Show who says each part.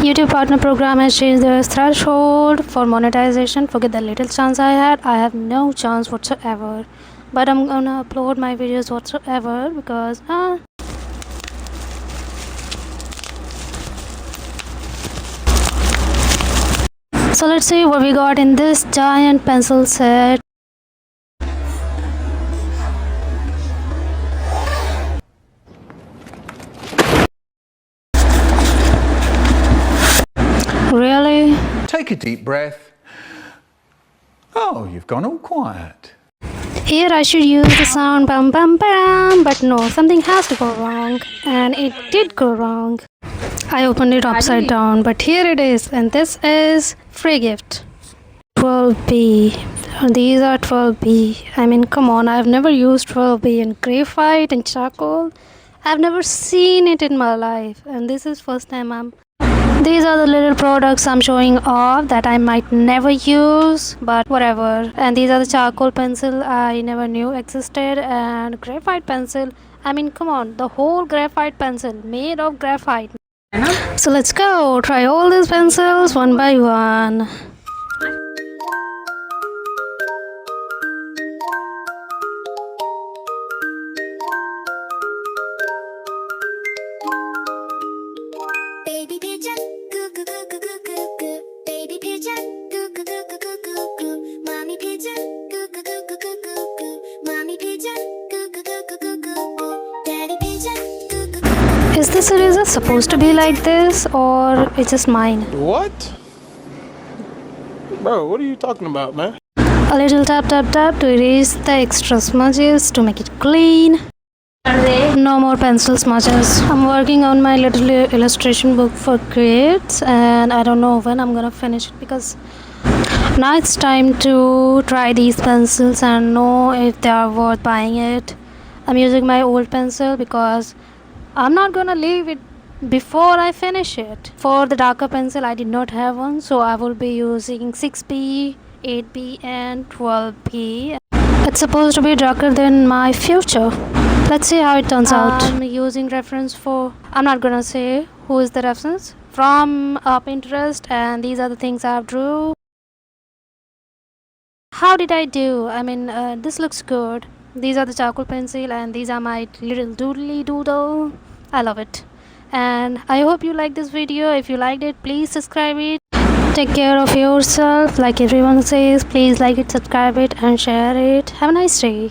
Speaker 1: YouTube partner program has changed their threshold for monetization. Forget the little chance I had. I have no chance whatsoever. But I'm gonna upload my videos whatsoever because so let's see what we got in this giant pencil set. Really?
Speaker 2: Take a deep breath. Oh, you've gone all quiet.
Speaker 1: Here I should use the sound bam bam bam, but no, something has to go wrong, and it did go wrong. I opened it upside down, but here it is, and this is free gift. 12B. These are 12B. I mean, come on, I've never used 12B in graphite and charcoal. I've never seen it in my life, and this is first time these are the little products I'm showing off that I might never use, but whatever. And these are the charcoal pencil I never knew existed, and graphite pencil. I mean, come on, the whole graphite pencil made of graphite. So let's go try all these pencils one by one.
Speaker 3: Baby pigeon, goo goo goo goo goo goo goo. Baby pigeon, goo goo goo goo goo goo goo. Mommy pigeon, goo goo goo goo goo goo goo. Mommy pigeon, goo goo goo goo goo goo goo. Daddy pigeon, goo goo goo.
Speaker 1: Is this eraser supposed to be like this, or it's just mine?
Speaker 4: What? Bro, what are you talking about, man?
Speaker 1: A little tap tap tap to erase the extra smudges to make it clean. No more pencil smudges. I'm working on my little illustration book for grades, and I don't know when I'm gonna finish it because now it's time to try these pencils and know if they are worth buying it. I'm using my old pencil because I'm not gonna leave it before I finish it. For the darker pencil, I did not have one, so I will be using 6B, 8B, and 12B. It's supposed to be darker than my future. Let's see how it turns out. I'm using reference for, I'm not gonna say who is the reference, from Pinterest, and these are the things I've drew. How did I do? I mean, this looks good. These are the charcoal pencil, and these are my little doodly doodle. I love it. And I hope you like this video. If you liked it, please subscribe it. Take care of yourself. Like everyone says, please like it, subscribe it, and share it. Have a nice day.